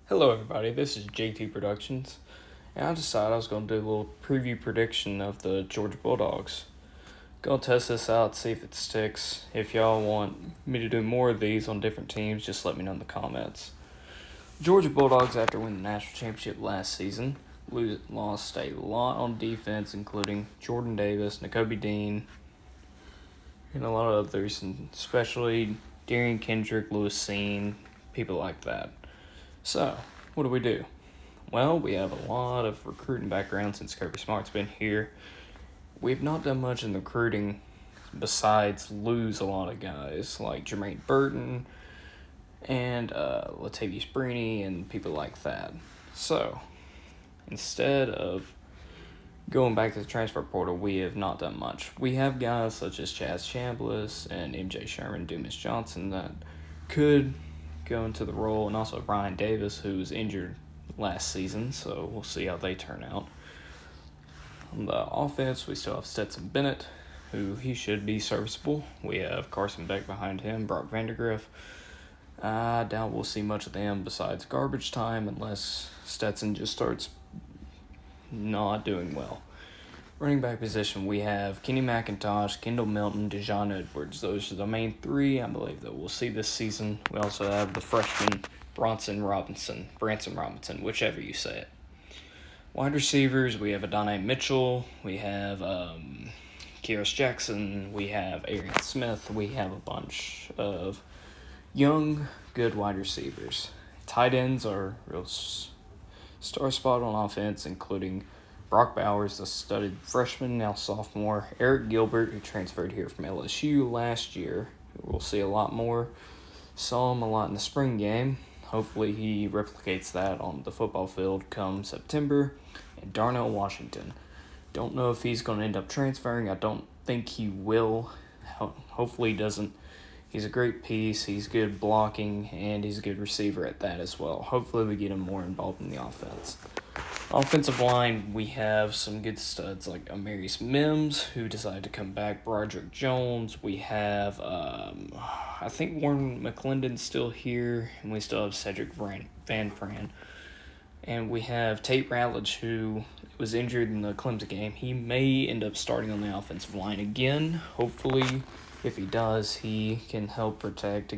Hello, everybody. This is JT Productions, and I decided I was going to do a little preview prediction of the Georgia Bulldogs. Gonna test this out, see if it sticks. If y'all want me to do more of these on different teams, just let me know in the comments. Georgia Bulldogs, after winning the national championship last season, lost a lot on defense, including Jordan Davis, N'Kobe Dean, and a lot of others, and especially Darian Kendrick, Lewis Seen, people like that. So, what do? Well, we have a lot of recruiting background since Kirby Smart's been here. We've not done much in recruiting besides lose a lot of guys like Jermaine Burton and Latavius Brini and people like that. So, instead of going back to the transfer portal, we have not done much. We have guys such as Chaz Chambliss and MJ Sherman, Dumas Johnson that could go into the role, and also Brian Davis, who was injured last season, so we'll see how they turn out. On the offense, we still have Stetson Bennett, who he should be serviceable. We have Carson Beck behind him, Brock Vandergriff. I doubt we'll see much of them besides garbage time unless Stetson just starts not doing well. Running back position, we have Kenny McIntosh, Kendall Milton, Dejon Edwards. Those are the main three I believe that we'll see this season. We also have the freshman Branson Robinson, whichever you say it. Wide receivers, we have Adonai Mitchell, we have Kyrus Jackson, we have Arian Smith, we have a bunch of young, good wide receivers. Tight ends are real star spot on offense, including Brock Bowers, the studded freshman, now sophomore. Eric Gilbert, who transferred here from LSU last year. We'll see a lot more. Saw him a lot in the spring game. Hopefully he replicates that on the football field come September. And Darnell Washington. Don't know if he's going to end up transferring. I don't think he will. Hopefully he doesn't. He's a great piece. He's good blocking, and he's a good receiver at that as well. Hopefully we get him more involved in the offense. Offensive line, we have some good studs like Amarius Mims, who decided to come back, Broderick Jones. We have, I think Warren McClendon's still here, and we still have Cedric Van Pran. And we have Tate Ratledge, who was injured in the Clemson game. He may end up starting on the offensive line again. Hopefully, if he does, he can help protect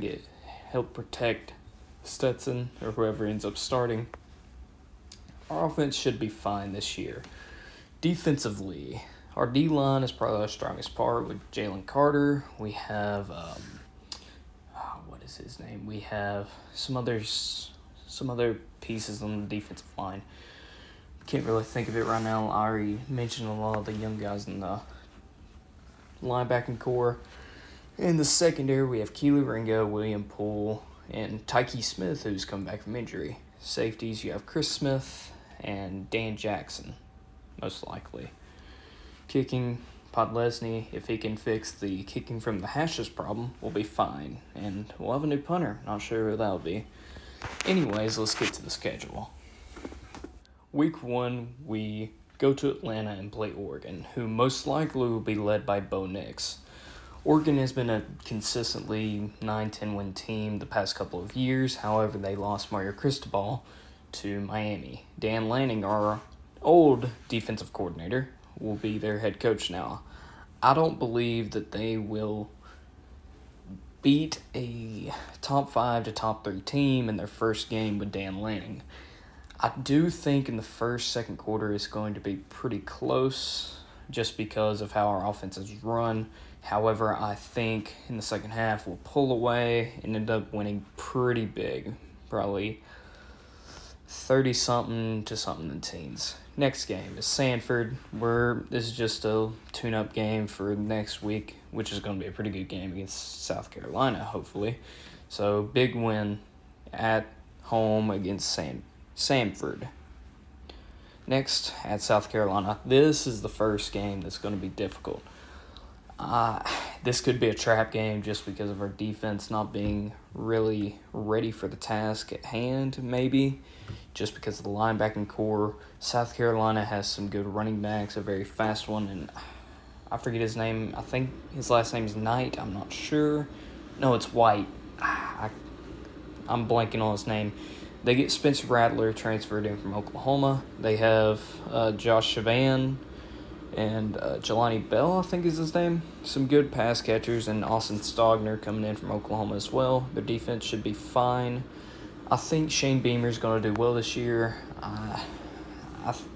Stetson or whoever ends up starting. Our offense should be fine this year. Defensively, our D-line is probably our strongest part with Jalen Carter. We have, what is his name? We have some other pieces on the defensive line. Can't really think of it right now. I already mentioned a lot of the young guys in the linebacking core. In the secondary, we have Keely Ringo, William Poole, and Tyke Smith, who's come back from injury. Safeties, you have Chris Smith and Dan Jackson, most likely. Kicking, Podlesny, if he can fix the kicking from the hashes problem, will be fine. And we'll have a new punter. Not sure who that'll be. Anyways, let's get to the schedule. Week 1, we go to Atlanta and play Oregon, who most likely will be led by Bo Nix. Oregon has been a consistently 9-10 win team the past couple of years. However, they lost Mario Cristobal to Miami. Dan Lanning, our old defensive coordinator, will be their head coach now. I don't believe that they will beat a top 5 to top 3 team in their first game with Dan Lanning. I do think in the second quarter it's going to be pretty close just because of how our offense is run. However, I think in the second half we'll pull away and end up winning pretty big, probably 30-something to something in teens. Next game is Sanford. This is just a tune-up game for next week, which is going to be a pretty good game against South Carolina, hopefully. So, big win at home against Sanford. Next, at South Carolina. This is the first game that's going to be difficult. This could be a trap game just because of our defense not being really ready for the task at hand, maybe. Just because of the linebacking core. South Carolina has some good running backs, a very fast one, and I forget his name. I think his last name is Knight. I'm not sure. No, it's White. I'm blanking on his name. They get Spencer Rattler transferred in from Oklahoma. They have Josh Chavan and Jelani Bell, I think is his name. Some good pass catchers, and Austin Stogner coming in from Oklahoma as well. Their defense should be fine. I think Shane Beamer's going to do well this year.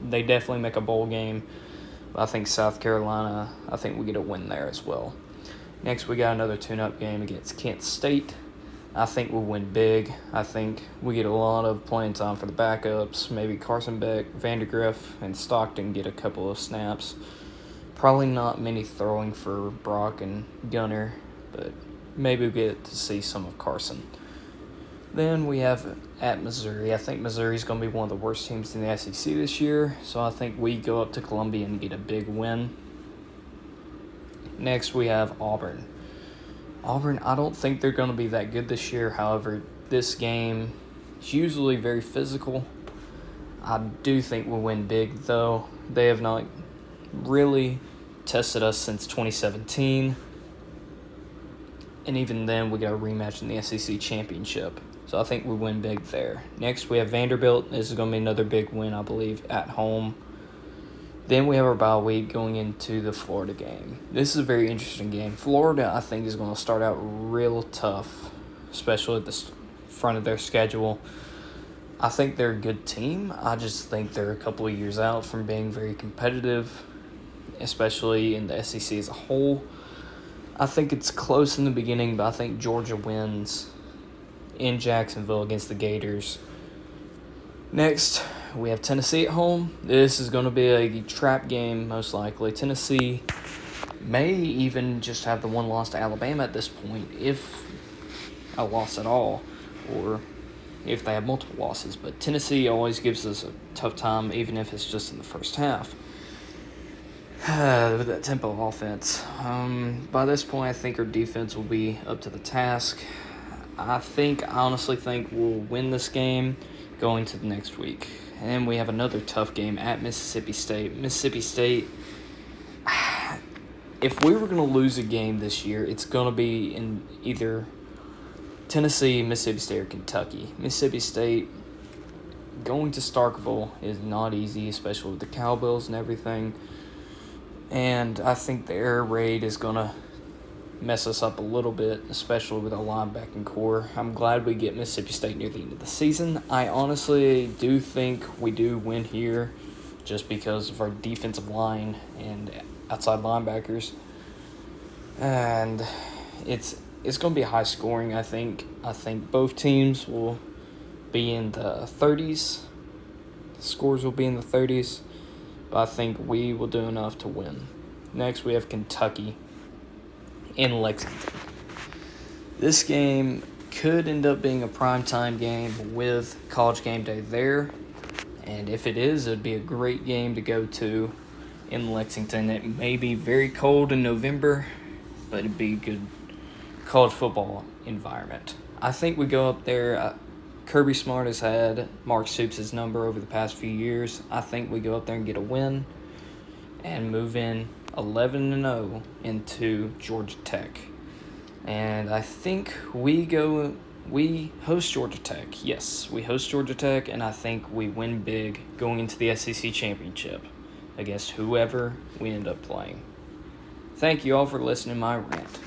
They definitely make a bowl game. But I think South Carolina, I think we get a win there as well. Next, we got another tune-up game against Kent State. I think we'll win big. I think we get a lot of playing time for the backups. Maybe Carson Beck, Vandergriff, and Stockton get a couple of snaps. Probably not many throwing for Brock and Gunner, but maybe we'll get to see some of Carson. Then we have at Missouri. I think Missouri's going to be one of the worst teams in the SEC this year, so I think we go up to Columbia and get a big win. Next, we have Auburn. Auburn, I don't think they're going to be that good this year. However, this game is usually very physical. I do think we'll win big, though. They have not really tested us since 2017. And even then, we got a rematch in the SEC championship. So I think we win big there. Next, we have Vanderbilt. This is going to be another big win, I believe, at home. Then we have our bye week going into the Florida game. This is a very interesting game. Florida, I think, is going to start out real tough, especially at the front of their schedule. I think they're a good team. I just think they're a couple of years out from being very competitive, especially in the SEC as a whole. I think it's close in the beginning, but I think Georgia wins in Jacksonville against the Gators. Next, we have Tennessee at home. This is going to be a trap game, most likely. Tennessee may even just have the one loss to Alabama at this point, if a loss at all, or if they have multiple losses. But Tennessee always gives us a tough time, even if it's just in the first half. With that tempo offense. By this point, I think our defense will be up to the task. I honestly think we'll win this game going to the next week. And we have another tough game at Mississippi State. Mississippi State, if we were going to lose a game this year, it's going to be in either Tennessee, Mississippi State, or Kentucky. Mississippi State going to Starkville is not easy, especially with the cowbells and everything. And I think the air raid is going to mess us up a little bit, especially with our linebacking core. I'm glad we get Mississippi State near the end of the season. I honestly do think we do win here just because of our defensive line and outside linebackers. And it's going to be high scoring, I think. I think both teams will be in the 30s. The scores will be in the 30s. But I think we will do enough to win. Next, we have Kentucky in Lexington. This game could end up being a primetime game with College Game Day there. And if it is, it would be a great game to go to in Lexington. It may be very cold in November, but it'd be a good college football environment. I think we go up there. Kirby Smart has had Mark Stoops' number over the past few years. I think we go up there and get a win and move in 11-0 into Georgia Tech. And I think we host Georgia Tech. Yes, we host Georgia Tech, and I think we win big going into the SEC championship against whoever we end up playing. Thank you all for listening to my rant.